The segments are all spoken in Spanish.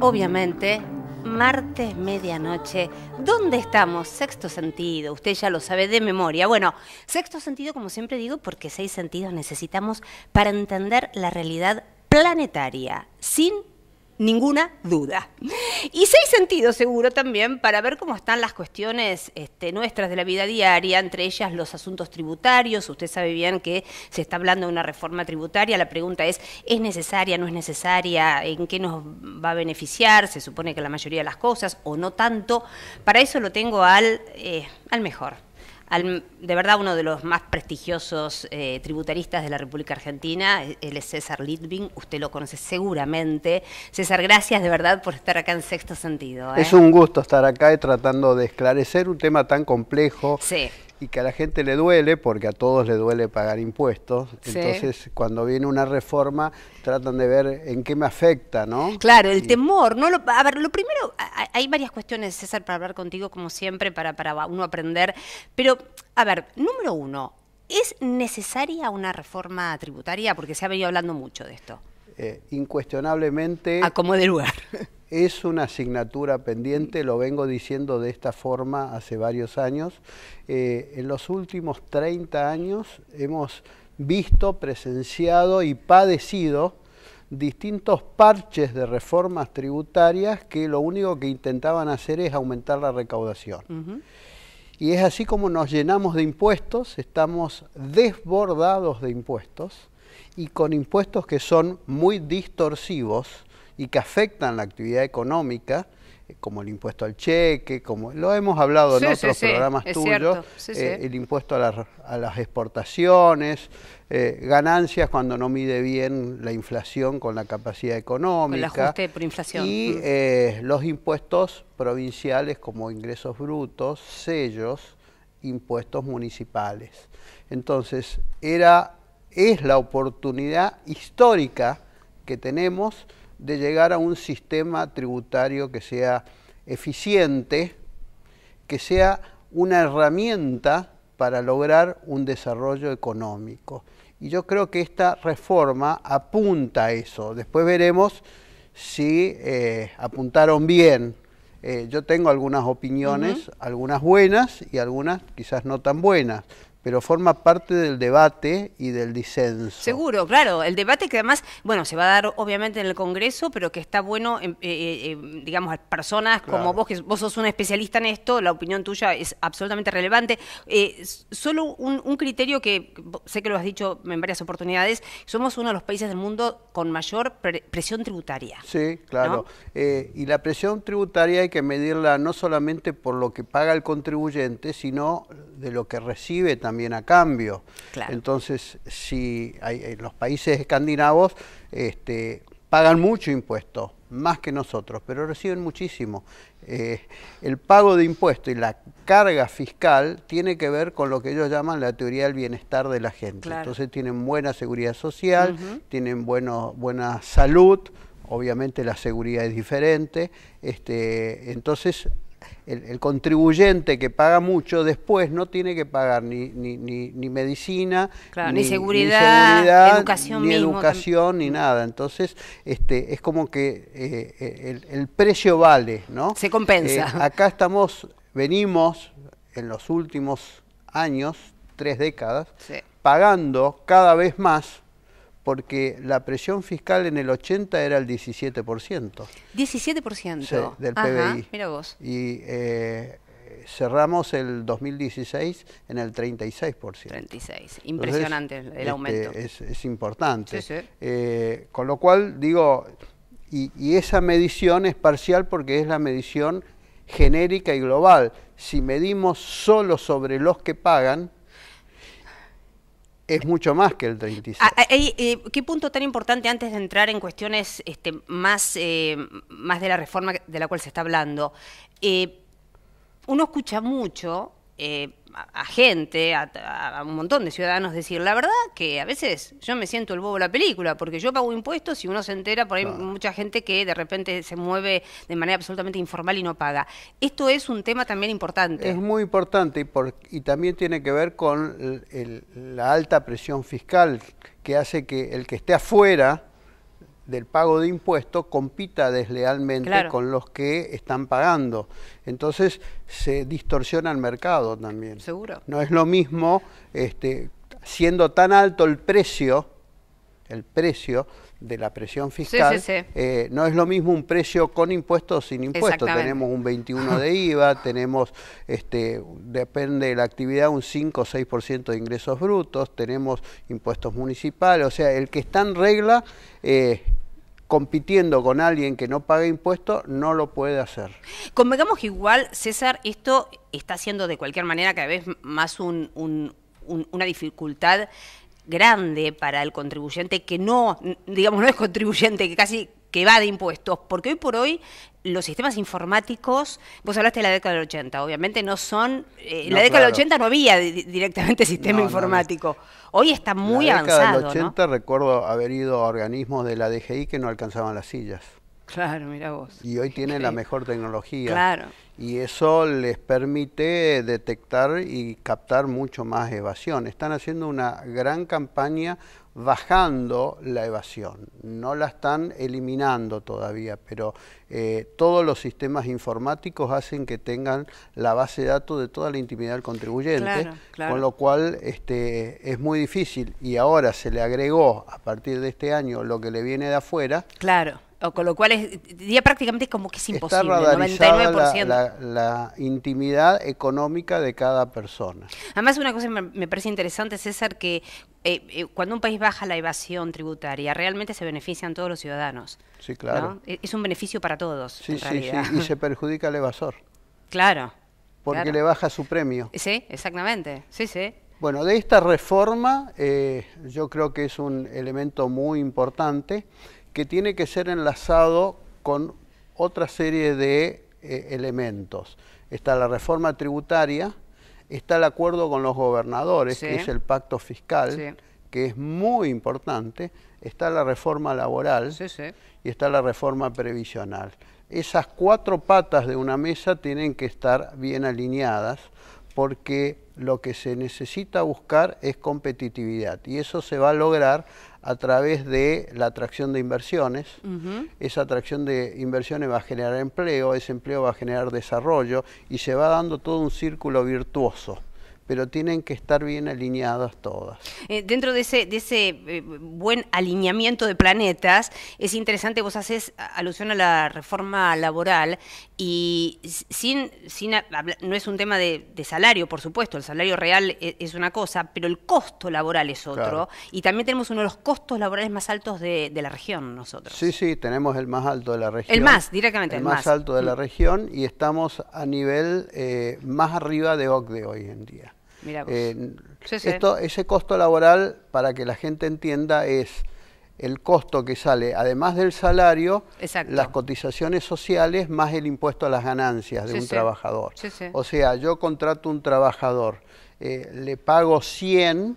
obviamente, martes, medianoche. ¿Dónde estamos? Sexto sentido. Usted ya lo sabe de memoria. Bueno, sexto sentido, como siempre digo, porque 6 sentidos necesitamos para entender la realidad planetaria, sin ninguna duda. Y 6 sentidos seguro también para ver cómo están las cuestiones nuestras de la vida diaria, entre ellas los asuntos tributarios. Usted sabe bien que se está hablando de una reforma tributaria. La pregunta es necesaria, no es necesaria? ¿En qué nos va a beneficiar? Se supone que la mayoría de las cosas, o no tanto. Para eso lo tengo al mejor. De verdad, uno de los más prestigiosos tributaristas de la República Argentina. Él es César Litvin, usted lo conoce seguramente. César, gracias de verdad por estar acá en Sexto Sentido. Es un gusto estar acá y tratando de esclarecer un tema tan complejo. Sí. Y que a la gente le duele, porque a todos le duele pagar impuestos. Sí. Entonces, cuando viene una reforma, tratan de ver en qué me afecta, ¿no? Claro, el temor. ¿No? A ver, lo primero, hay varias cuestiones, César, para hablar contigo, como siempre, para uno aprender. Pero, a ver, número uno, ¿es necesaria una reforma tributaria? Porque se ha venido hablando mucho de esto. Incuestionablemente... A como de lugar. Es una asignatura pendiente, lo vengo diciendo de esta forma hace varios años. En los últimos 30 años hemos visto, presenciado y padecido distintos parches de reformas tributarias que lo único que intentaban hacer es aumentar la recaudación. Y es así como nos llenamos de impuestos, estamos desbordados de impuestos y con impuestos que son muy distorsivos y que afectan la actividad económica, como el impuesto al cheque, como lo hemos hablado en otros programas tuyos, el impuesto a las exportaciones, ganancias cuando no mide bien la inflación con la capacidad económica, con el ajuste por inflación. Y los impuestos provinciales como ingresos brutos, sellos, impuestos municipales. Entonces, es la oportunidad histórica que tenemos de llegar a un sistema tributario que sea eficiente, que sea una herramienta para lograr un desarrollo económico. Y yo creo que esta reforma apunta a eso. Después veremos si apuntaron bien. Yo tengo algunas opiniones, algunas buenas y algunas quizás no tan buenas, pero forma parte del debate y del disenso. Seguro, claro, el debate que además, bueno, se va a dar obviamente en el Congreso, pero que está bueno, digamos, personas como vos, que vos sos un especialista en esto, la opinión tuya es absolutamente relevante. Solo un criterio que sé que lo has dicho en varias oportunidades, somos uno de los países del mundo con mayor presión tributaria. Sí, claro. ¿No? Y la presión tributaria hay que medirla no solamente por lo que paga el contribuyente, sino de lo que recibe también a cambio. Claro. Entonces, si en los países escandinavos pagan mucho impuesto, más que nosotros, pero reciben muchísimo. El pago de impuestos y la carga fiscal tiene que ver con lo que ellos llaman la teoría del bienestar de la gente. Claro. Entonces tienen buena seguridad social, tienen buena salud, obviamente la seguridad es diferente, entonces el contribuyente que paga mucho después no tiene que pagar ni medicina, claro, ni seguridad, educación, ni nada. Entonces es como que el precio vale, ¿no? Se compensa. Acá venimos en los últimos años, 3 décadas, pagando cada vez más, porque la presión fiscal en el 80 era el 17%. 17%. Sí, del PBI. Mira vos. Y cerramos el 2016 en el 36%. 36. Impresionante. Entonces, el aumento. Es importante. Sí, sí. Con lo cual, digo, y esa medición es parcial porque es la medición genérica y global. Si medimos solo sobre los que pagan, es mucho más que el 36. ¿Qué punto tan importante antes de entrar en cuestiones más de la reforma de la cual se está hablando? Uno escucha mucho a gente, a un montón de ciudadanos decir, la verdad que a veces yo me siento el bobo de la película, porque yo pago impuestos y uno se entera, por ahí mucha gente que de repente se mueve de manera absolutamente informal y no paga. Esto es un tema también importante. Es muy importante y también tiene que ver con la alta presión fiscal que hace que el que esté afuera del pago de impuestos compita deslealmente Claro. con los que están pagando. Entonces se distorsiona el mercado también. Seguro. No es lo mismo, siendo tan alto el precio de la presión fiscal, Sí. no es lo mismo un precio con impuestos o sin impuestos. Exactamente. Tenemos un 21 de IVA, tenemos, depende de la actividad, un 5 o 6% de ingresos brutos, tenemos impuestos municipales, o sea, el que está en regla, compitiendo con alguien que no paga impuestos, no lo puede hacer. Convengamos que igual, César, esto está siendo de cualquier manera cada vez más una dificultad grande para el contribuyente que no, digamos, no es contribuyente, que casi que va de impuestos, porque hoy por hoy los sistemas informáticos, vos hablaste de la década del 80, obviamente no son, en la década del 80 no había directamente sistema informático, hoy está muy avanzado. En la década del 80 recuerdo haber ido a organismos de la DGI que no alcanzaban las sillas. Claro, mira vos. Y hoy tienen la mejor tecnología. Claro. Y eso les permite detectar y captar mucho más evasión. Están haciendo una gran campaña bajando la evasión. No la están eliminando todavía, pero todos los sistemas informáticos hacen que tengan la base de datos de toda la intimidad del contribuyente, claro. con lo cual es muy difícil. Y ahora se le agregó, a partir de este año, lo que le viene de afuera. Claro. Con lo cual diría prácticamente como que es imposible. Está radarizada 99%. la intimidad económica de cada persona. Además, una cosa me parece interesante, César, que cuando un país baja la evasión tributaria, realmente se benefician todos los ciudadanos. Sí, claro. ¿No? Es un beneficio para todos, sí, en realidad. Sí, y se perjudica al evasor. Claro. Porque le baja su premio. Sí, exactamente. Sí. Bueno, de esta reforma yo creo que es un elemento muy importante que tiene que ser enlazado con otra serie de elementos. Está la reforma tributaria, está el acuerdo con los gobernadores, que es el pacto fiscal, que es muy importante, está la reforma laboral y está la reforma previsional. Esas cuatro patas de una mesa tienen que estar bien alineadas, porque lo que se necesita buscar es competitividad, y eso se va a lograr a través de la atracción de inversiones. Esa atracción de inversiones va a generar empleo, ese empleo va a generar desarrollo, y se va dando todo un círculo virtuoso, pero tienen que estar bien alineadas todas. Dentro de ese buen alineamiento de planetas, es interesante, vos haces alusión a la reforma laboral, y no es un tema de salario, por supuesto, el salario real es una cosa, pero el costo laboral es otro, claro. Y también tenemos uno de los costos laborales más altos de la región nosotros. Sí, tenemos el más alto de la región. Directamente el más alto de la región, y estamos a nivel más arriba de OCDE hoy en día. Mirá vos. Ese costo laboral, para que la gente entienda, es el costo que sale, además del salario, las cotizaciones sociales más el impuesto a las ganancias de un trabajador. O sea, yo contrato un trabajador, le pago 100,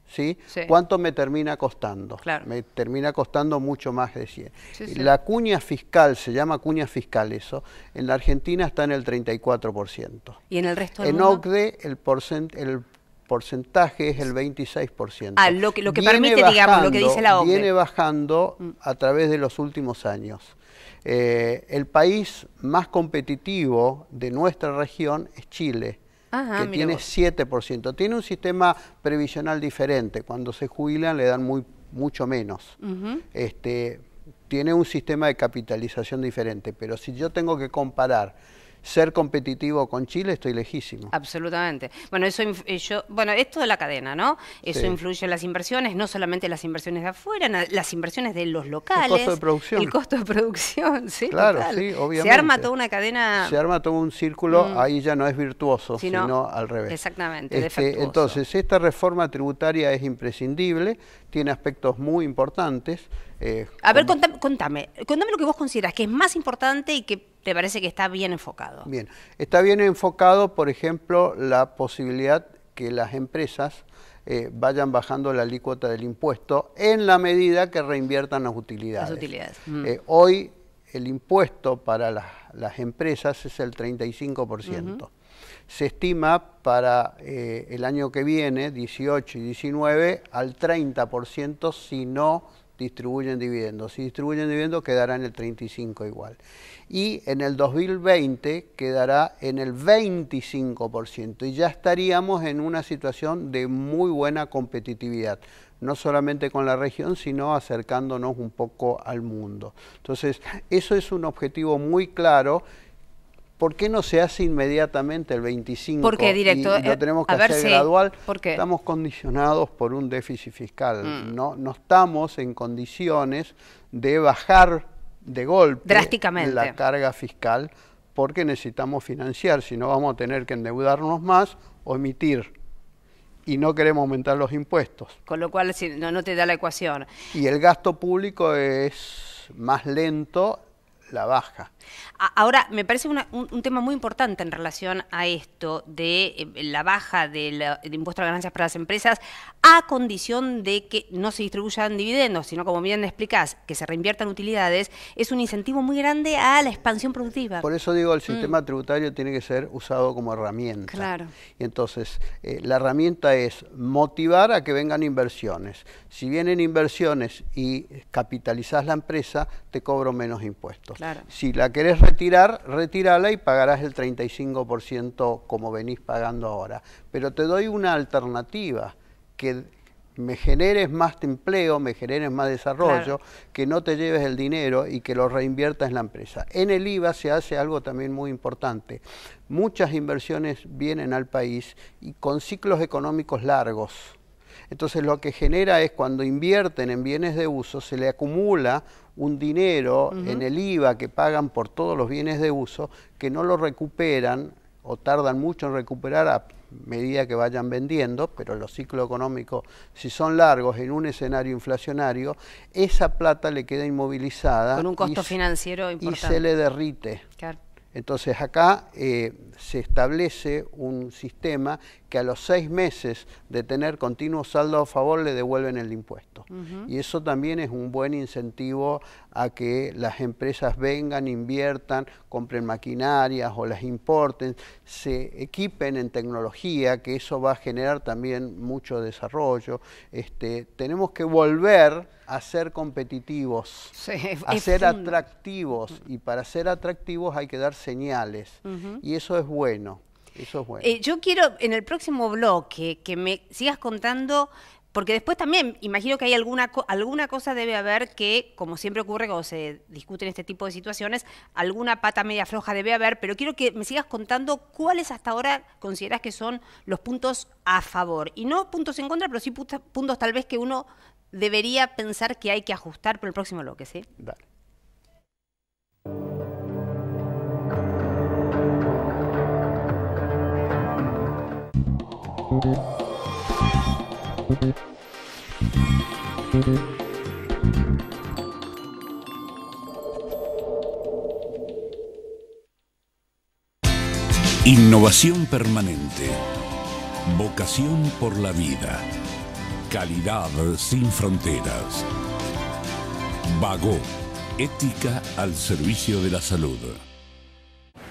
¿sí? ¿Cuánto me termina costando? Claro. Me termina costando mucho más de 100. La cuña fiscal, se llama cuña fiscal eso, en la Argentina está en el 34%. ¿Y en el resto del mundo? En OCDE el porcentaje es el 26%. Lo que permite, bajando, digamos, lo que dice la OCDE. Viene bajando a través de los últimos años. El país más competitivo de nuestra región es Chile, que tiene 7%. Tiene un sistema previsional diferente. Cuando se jubilan le dan mucho menos. Tiene un sistema de capitalización diferente. Pero si yo tengo que comparar ser competitivo con Chile, estoy lejísimo. Absolutamente. Bueno, esto de la cadena, ¿no? Eso influye en las inversiones, no solamente las inversiones de afuera, las inversiones de los locales. El costo de producción. El costo de producción, sí, claro, total. Sí, obviamente. Se arma toda una cadena. Se arma todo un círculo, ahí ya no es virtuoso, sino al revés. Exactamente, defectuoso. Entonces, esta reforma tributaria es imprescindible, tiene aspectos muy importantes. A ver, contame lo que vos considerás que es más importante y que te parece que está bien enfocado. Bien, está bien enfocado, por ejemplo, la posibilidad que las empresas vayan bajando la alícuota del impuesto en la medida que reinviertan las utilidades. Hoy el impuesto para las empresas es el 35%. Se estima para el año que viene, 18 y 19, al 30%, si no distribuyen dividendos. Si distribuyen dividendos quedará en el 35% igual. Y en el 2020 quedará en el 25%. Y ya estaríamos en una situación de muy buena competitividad, no solamente con la región, sino acercándonos un poco al mundo. Entonces, eso es un objetivo muy claro. ¿Por qué no se hace inmediatamente el 25%? ¿Por qué, directo? Y lo tenemos que hacer gradual. ¿Por qué? Estamos condicionados por un déficit fiscal. No estamos en condiciones de bajar de golpe drásticamente la carga fiscal, porque necesitamos financiar, si no vamos a tener que endeudarnos más o emitir. Y no queremos aumentar los impuestos. Con lo cual no te da la ecuación. Y el gasto público es más lento, la baja. Ahora, me parece un tema muy importante en relación a esto de la baja del impuesto a las ganancias para las empresas, a condición de que no se distribuyan dividendos, sino, como bien explicás, que se reinviertan utilidades. Es un incentivo muy grande a la expansión productiva. Por eso digo, el sistema tributario tiene que ser usado como herramienta. Claro. Y entonces, la herramienta es motivar a que vengan inversiones. Si vienen inversiones y capitalizás la empresa, te cobro menos impuestos. Claro. Si la querés retirar, retírala y pagarás el 35% como venís pagando ahora. Pero te doy una alternativa, que me generes más empleo, me generes más desarrollo, claro, que no te lleves el dinero y que lo reinviertas en la empresa. En el IVA se hace algo también muy importante. Muchas inversiones vienen al país y con ciclos económicos largos. Entonces lo que genera es, cuando invierten en bienes de uso, se le acumula un dinero en el IVA que pagan por todos los bienes de uso, que no lo recuperan o tardan mucho en recuperar a medida que vayan vendiendo, pero los ciclos económicos, si son largos en un escenario inflacionario, esa plata le queda inmovilizada. Con un costo financiero importante. Y se le derrite. Claro. Entonces acá se establece un sistema que a los 6 meses de tener continuo saldo a favor le devuelven el impuesto. Y eso también es un buen incentivo a que las empresas vengan, inviertan, compren maquinarias o las importen, se equipen en tecnología, que eso va a generar también mucho desarrollo. Tenemos que volver a ser competitivos, sí, a ser atractivos, y para ser atractivos hay que dar señales, y eso es bueno. Eso es bueno. Yo quiero, en el próximo bloque, que me sigas contando, porque después también imagino que hay alguna cosa debe haber que, como siempre ocurre cuando se discuten este tipo de situaciones, alguna pata media floja debe haber, pero quiero que me sigas contando cuáles hasta ahora considerás que son los puntos a favor, y no puntos en contra, pero sí puntos tal vez que uno debería pensar que hay que ajustar por el próximo bloque, ¿sí? Dale. Innovación permanente, vocación por la vida, calidad sin fronteras. Bagó, ética al servicio de la salud.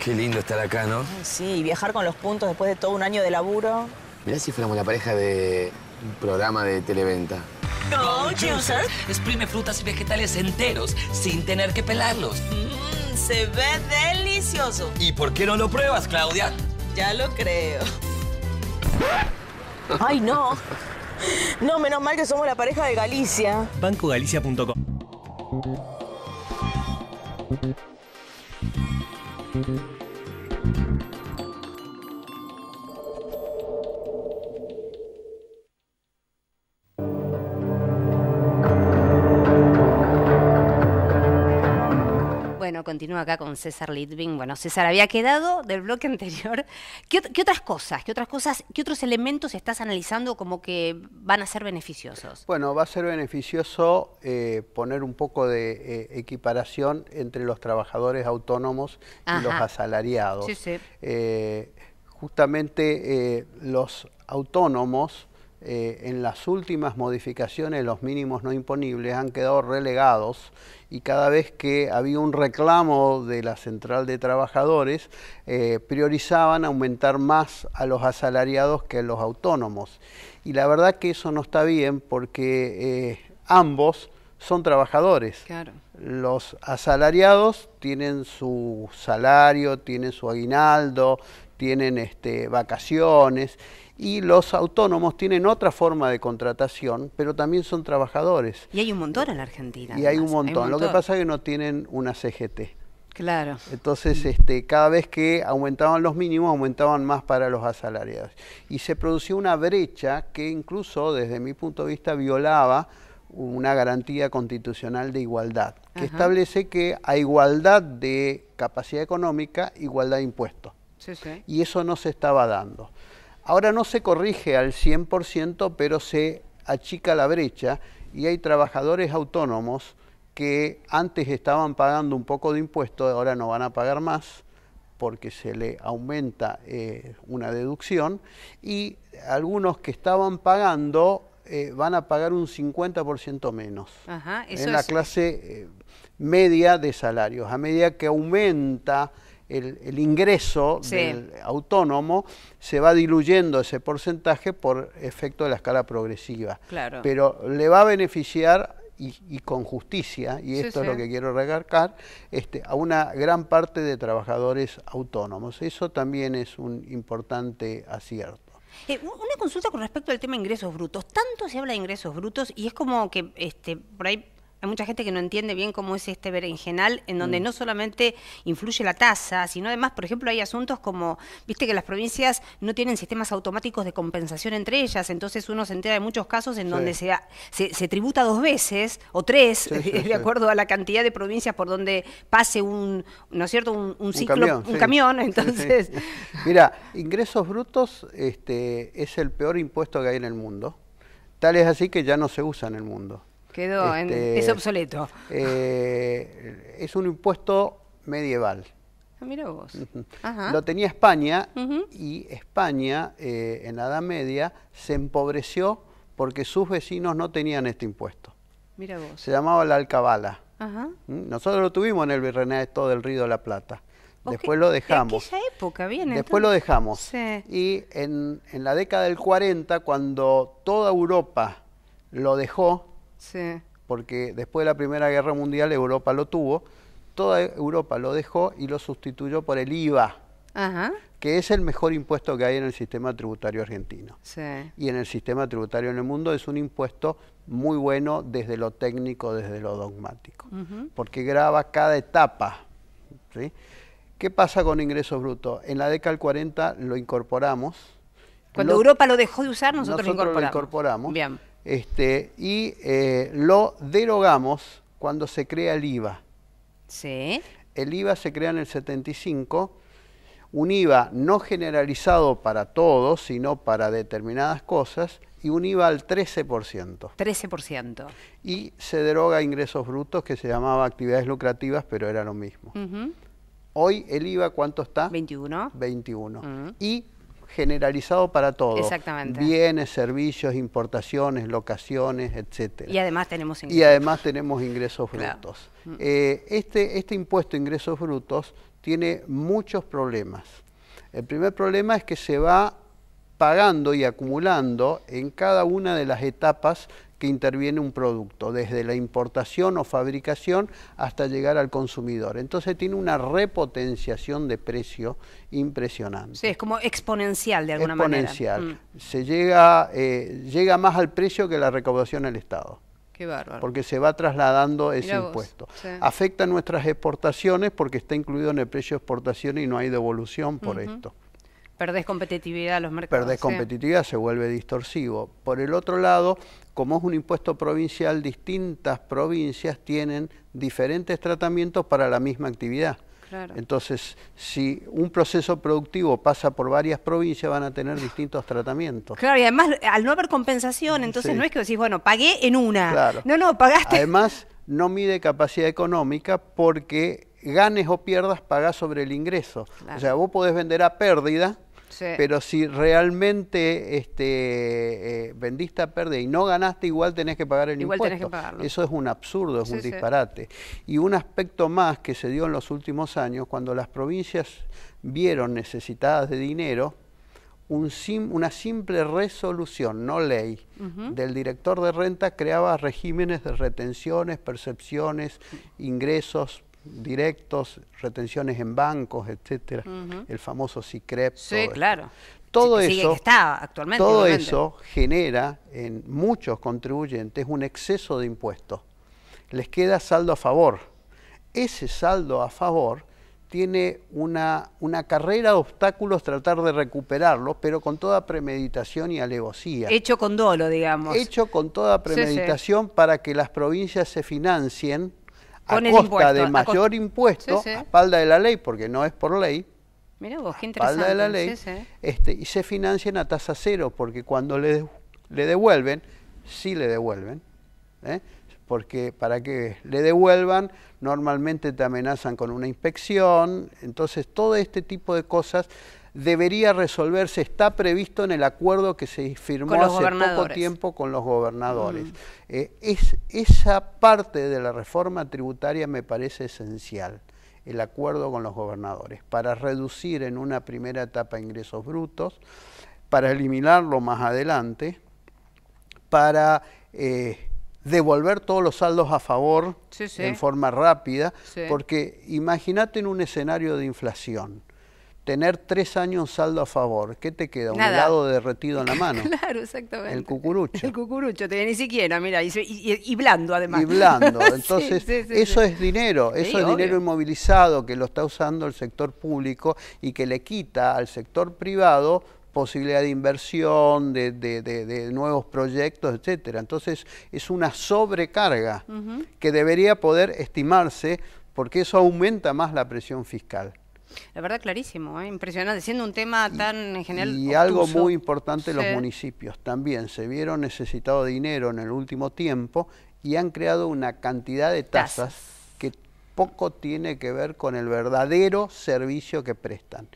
Qué lindo estar acá, ¿no? Sí, y viajar con los puntos después de todo un año de laburo. Mirá si fuéramos la pareja de un programa de televenta. No, juicer. Exprime frutas y vegetales enteros sin tener que pelarlos. Se ve delicioso. ¿Y por qué no lo pruebas, Claudia? Ya lo creo. Ay, no. No, menos mal que somos la pareja de Galicia. Bancogalicia.com. Bueno, continúo acá con César Litvin. Bueno, César, había quedado del bloque anterior. ¿Qué otras cosas, qué otros elementos estás analizando como que van a ser beneficiosos? Bueno, va a ser beneficioso poner un poco de equiparación entre los trabajadores autónomos y los asalariados. Sí, sí. Justamente los autónomos, en las últimas modificaciones, los mínimos no imponibles han quedado relegados, y cada vez que había un reclamo de la Central de Trabajadores, priorizaban aumentar más a los asalariados que a los autónomos. Y la verdad que eso no está bien, porque ambos son trabajadores. Claro. Los asalariados tienen su salario, tienen su aguinaldo, tienen vacaciones, y los autónomos tienen otra forma de contratación, pero también son trabajadores. Y hay un montón en la Argentina. Y hay un montón. Lo que pasa es que no tienen una CGT. Claro. Entonces, cada vez que aumentaban los mínimos, aumentaban más para los asalariados. Y se produció una brecha que incluso, desde mi punto de vista, violaba una garantía constitucional de igualdad, que establece que a igualdad de capacidad económica, igualdad de impuestos. Sí, sí. Y eso no se estaba dando. Ahora no se corrige al 100%, pero se achica la brecha y hay trabajadores autónomos que antes estaban pagando un poco de impuestos, ahora no van a pagar más porque se le aumenta una deducción, y algunos que estaban pagando van a pagar un 50% menos. Eso en la clase media de salarios. A medida que aumenta el ingreso del autónomo, se va diluyendo ese porcentaje por efecto de la escala progresiva. Claro. Pero le va a beneficiar, y con justicia, y esto es lo que quiero recalcar, a una gran parte de trabajadores autónomos. Eso también es un importante acierto. Una consulta con respecto al tema de ingresos brutos. Tanto se habla de ingresos brutos y es como que por ahí hay mucha gente que no entiende bien cómo es este berenjenal, en donde no solamente influye la tasa, sino además, por ejemplo, hay asuntos como, viste que las provincias no tienen sistemas automáticos de compensación entre ellas, entonces uno se entera de muchos casos en donde se tributa 2 veces o 3, de acuerdo a la cantidad de provincias por donde pase un, ¿no es cierto?, un ciclo, un camión, entonces... Mira, ingresos brutos es el peor impuesto que hay en el mundo, tal es así que ya no se usa en el mundo. Quedó, es obsoleto. Es un impuesto medieval. Mira vos. Lo tenía España, y España en la Edad Media se empobreció porque sus vecinos no tenían este impuesto. Mira vos. Se llamaba la alcabala. Nosotros lo tuvimos en el Virreinato del Río de la Plata. Después lo dejamos. ¿De aquella época viene? Después lo dejamos. Sí. Y en la década del 40, cuando toda Europa lo dejó, porque después de la Primera Guerra Mundial Europa lo tuvo, toda Europa lo dejó y lo sustituyó por el IVA, que es el mejor impuesto que hay en el sistema tributario argentino. Y en el sistema tributario en el mundo es un impuesto muy bueno desde lo técnico, desde lo dogmático, porque grava cada etapa. ¿Sí? ¿Qué pasa con ingresos brutos? En la década del 40 lo incorporamos. Cuando Europa lo dejó de usar, nosotros lo incorporamos. Bien. Y lo derogamos cuando se crea el IVA. Sí. El IVA se crea en el 75, un IVA no generalizado para todos, sino para determinadas cosas, y un IVA al 13%. 13%. Y se deroga ingresos brutos, que se llamaba actividades lucrativas, pero era lo mismo. Hoy el IVA, ¿cuánto está? 21. 21. Y generalizado para todo. Exactamente. Bienes, servicios, importaciones, locaciones, etcétera. Y además tenemos ingresos. Y además tenemos ingresos brutos. Claro. Este impuesto de ingresos brutos tiene muchos problemas. El primer problema es que se va pagando y acumulando en cada una de las etapas que interviene un producto, desde la importación o fabricación hasta llegar al consumidor. Entonces tiene una repotenciación de precio impresionante. Sí, es como exponencial de alguna manera. Exponencial. Se llega más al precio que la recaudación del Estado. Qué bárbaro. Porque se va trasladando ese impuesto. Afecta nuestras exportaciones porque está incluido en el precio de exportación y no hay devolución por esto. Perdés competitividad a los mercados. Perdés competitividad, se vuelve distorsivo. Por el otro lado, como es un impuesto provincial, distintas provincias tienen diferentes tratamientos para la misma actividad. Claro. Entonces, si un proceso productivo pasa por varias provincias, van a tener distintos tratamientos. Claro, y además, al no haber compensación, entonces no es que decís, bueno, pagué en una. Claro. No, pagaste. Además, no mide capacidad económica porque ganes o pierdas, pagás sobre el ingreso. Claro. O sea, vos podés vender a pérdida, pero si realmente vendiste a pérdida y no ganaste, igual tenés que pagar el impuesto. Tenés que pagarlo. Eso es un absurdo, es un disparate. Y un aspecto más que se dio en los últimos años, cuando las provincias vieron necesitadas de dinero, una simple resolución, no ley, del director de renta creaba regímenes de retenciones, percepciones, ingresos directos, retenciones en bancos, etcétera, el famoso SICREP. Sí, claro. Todo Sigue eso, que está actualmente. todo obviamente. eso genera en muchos contribuyentes un exceso de impuestos. Les queda saldo a favor. Ese saldo a favor tiene una carrera de obstáculos tratar de recuperarlo, pero con toda premeditación y alevosía. Hecho con dolo, digamos. Hecho con toda premeditación para que las provincias se financien Con a el costa impuesto, de mayor impuesto, Sí, sí. a espalda de la ley, porque no es por ley, Mirá vos, qué a espalda interesante. de la ley, Sí, sí. y se financian a tasa cero, porque cuando le devuelven, sí le devuelven, porque para que le devuelvan, normalmente te amenazan con una inspección. Entonces todo este tipo de cosas debería resolverse, está previsto en el acuerdo que se firmó hace poco tiempo con los gobernadores. Esa parte de la reforma tributaria me parece esencial, el acuerdo con los gobernadores, para reducir en una primera etapa ingresos brutos, para eliminarlo más adelante, para devolver todos los saldos a favor en forma rápida, porque imagínate en un escenario de inflación, tener 3 años saldo a favor, ¿qué te queda? Nada. Un helado derretido en la mano. Claro, exactamente. El cucurucho. El cucurucho, ni siquiera, mira, y blando además. Y blando, entonces eso es dinero, Sí, eso es dinero obvio. inmovilizado que lo está usando el sector público y que le quita al sector privado posibilidad de inversión, de nuevos proyectos, etcétera. Entonces es una sobrecarga que debería poder estimarse, porque eso aumenta más la presión fiscal. La verdad, clarísimo, impresionante, siendo un tema tan en general Y obtuso. algo muy importante, los Sí. municipios también se vieron necesitados de dinero en el último tiempo y han creado una cantidad de tasas que poco tiene que ver con el verdadero servicio que prestan.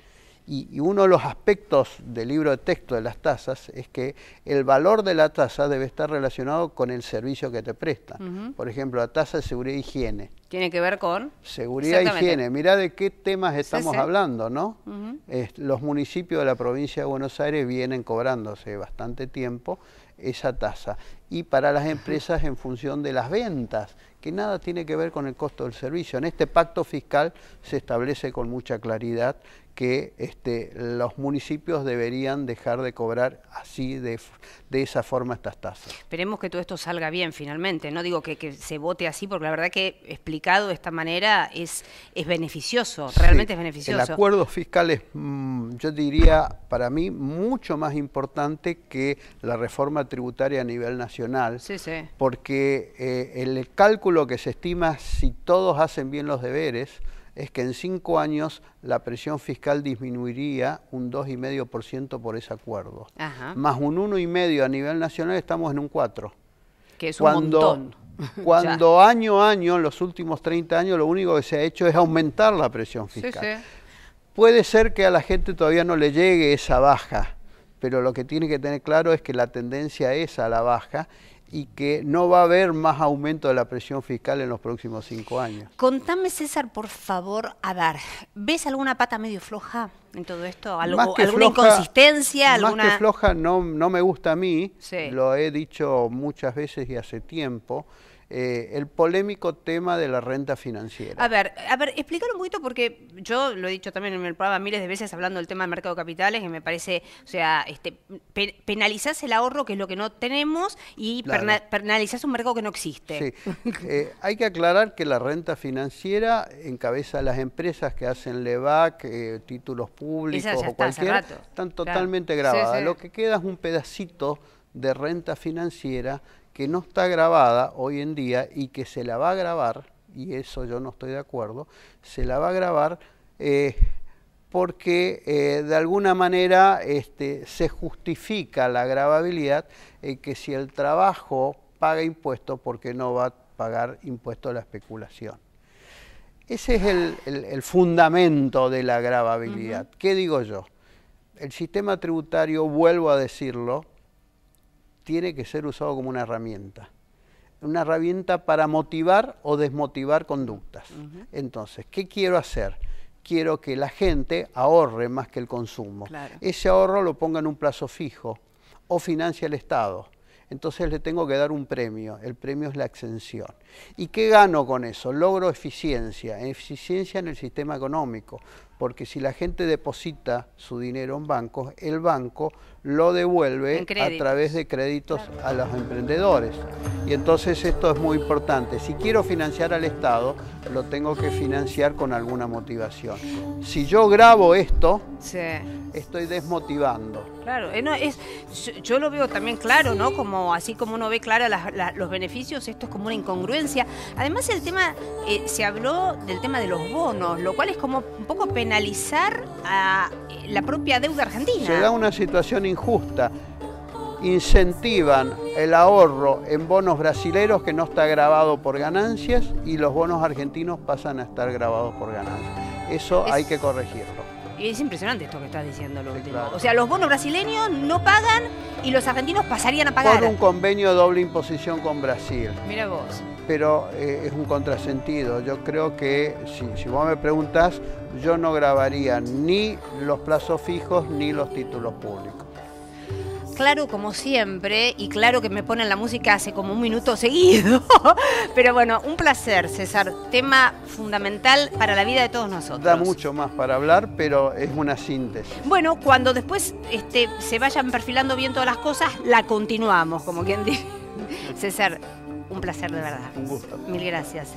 Y uno de los aspectos del libro de texto de las tasas es que el valor de la tasa debe estar relacionado con el servicio que te prestan. Por ejemplo, la tasa de seguridad e higiene. Tiene que ver con... Seguridad e higiene. Mirá de qué temas estamos sí. hablando, ¿no? Los municipios de la provincia de Buenos Aires vienen cobrando hace bastante tiempo esa tasa. Y para las empresas en función de las ventas, que nada tiene que ver con el costo del servicio. En este pacto fiscal se establece con mucha claridad que los municipios deberían dejar de cobrar así, de esa forma, estas tasas. Esperemos que todo esto salga bien finalmente, no digo que se vote así, porque la verdad que explicado de esta manera es beneficioso, realmente es beneficioso. El acuerdo fiscal es, yo diría, para mí, mucho más importante que la reforma tributaria a nivel nacional, porque el cálculo que se estima, si todos hacen bien los deberes, es que en 5 años la presión fiscal disminuiría un 2,5% por ese acuerdo. Más un 1,5% a nivel nacional, estamos en un 4%. Que es un montón. Cuando año a año, en los últimos 30 años, lo único que se ha hecho es aumentar la presión fiscal. Puede ser que a la gente todavía no le llegue esa baja, pero lo que tiene que tener claro es que la tendencia es a la baja y que no va a haber más aumento de la presión fiscal en los próximos 5 años. Contame, César, por favor, a ver, ¿ves alguna pata medio floja en todo esto? ¿Alguna floja, inconsistencia? Más que floja no me gusta a mí, Sí. Lo he dicho muchas veces y hace tiempo, el polémico tema de la renta financiera. A ver, explicar un poquito, porque yo lo he dicho también en el programa miles de veces hablando del tema del mercado de capitales, que me parece, o sea, penalizás el ahorro, que es lo que no tenemos, y Claro. penalizás un mercado que no existe. Sí. Hay que aclarar que la renta financiera encabeza las empresas que hacen LEVAC, títulos públicos Esa ya o está hace cualquiera, rato. están Claro. totalmente Sí, grabadas. sí. Lo que queda es un pedacito de renta financiera que no está grabada hoy en día y que se la va a grabar, y eso yo no estoy de acuerdo, se la va a grabar porque de alguna manera se justifica la gravabilidad que si el trabajo paga impuestos, porque no va a pagar impuestos a la especulación. Ese es el fundamento de la gravabilidad. ¿Qué digo yo? El sistema tributario, vuelvo a decirlo, tiene que ser usado como una herramienta para motivar o desmotivar conductas. Entonces, ¿qué quiero hacer? quiero que la gente ahorre más que el consumo. Claro. Ese ahorro lo ponga en un plazo fijo o financia el Estado. Entonces le tengo que dar un premio, el premio es la exención. ¿Y qué gano con eso? Logro eficiencia en el sistema económico, porque si la gente deposita su dinero en bancos, el banco lo devuelve a través de créditos a los emprendedores. Y entonces esto es muy importante. Si quiero financiar al Estado, lo tengo que financiar con alguna motivación. Si yo grabo esto, sí, estoy desmotivando. Claro, yo lo veo también claro, ¿no? Como así como uno ve claro los beneficios, esto es como una incongruencia. Además el tema, se habló del tema de los bonos, lo cual es como un poco penalizar a la propia deuda argentina. Se da una situación injusta. Incentivan el ahorro en bonos brasileros que no está grabado por ganancias y los bonos argentinos pasan a estar grabados por ganancias. Eso hay que corregirlo. Y es impresionante esto que estás diciendo, lo último. Claro. O sea, los bonos brasileños no pagan y los argentinos pasarían a pagar. Por un convenio de doble imposición con Brasil. Mira vos. Pero es un contrasentido. Yo creo que, si vos me preguntás, yo no grabaría ni los plazos fijos ni los títulos públicos. Claro, como siempre, y claro que me ponen la música hace como un minuto seguido. Pero bueno, un placer, César. Tema fundamental para la vida de todos nosotros. Da mucho más para hablar, pero es una síntesis. Bueno, cuando después se vayan perfilando bien todas las cosas, la continuamos, como quien dice. César, un placer de verdad. Un gusto. Mil gracias.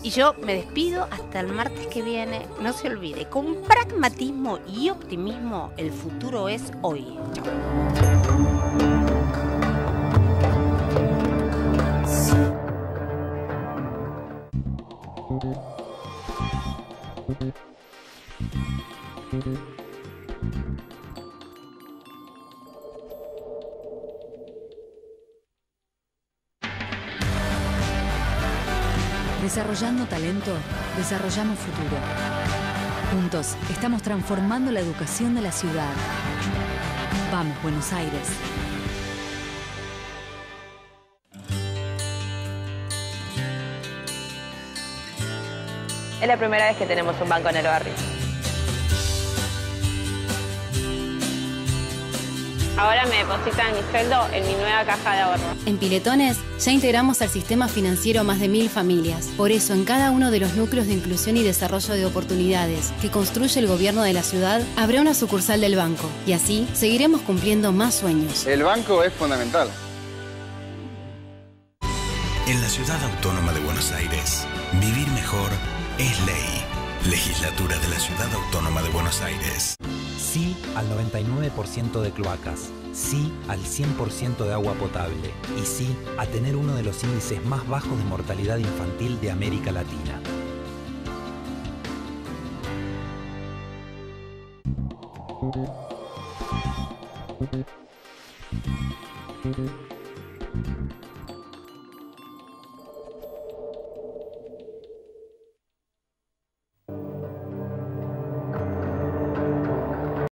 Y yo me despido hasta el martes que viene. No se olvide, con pragmatismo y optimismo, el futuro es hoy. Chau. Desarrollando talento, desarrollamos futuro. Juntos estamos transformando la educación de la ciudad. Vamos, Buenos Aires. Es la primera vez que tenemos un banco en el barrio. Ahora me depositan mi sueldo en mi nueva caja de ahorro. En Piletones ya integramos al sistema financiero a más de 1000 familias. Por eso, en cada uno de los núcleos de inclusión y desarrollo de oportunidades que construye el gobierno de la ciudad, habrá una sucursal del banco. Y así, seguiremos cumpliendo más sueños. El banco es fundamental. En la Ciudad Autónoma de Buenos Aires, vivir mejor es ley. Legislatura de la Ciudad Autónoma de Buenos Aires. Sí al 99% de cloacas, sí al 100% de agua potable y sí a tener uno de los índices más bajos de mortalidad infantil de América Latina.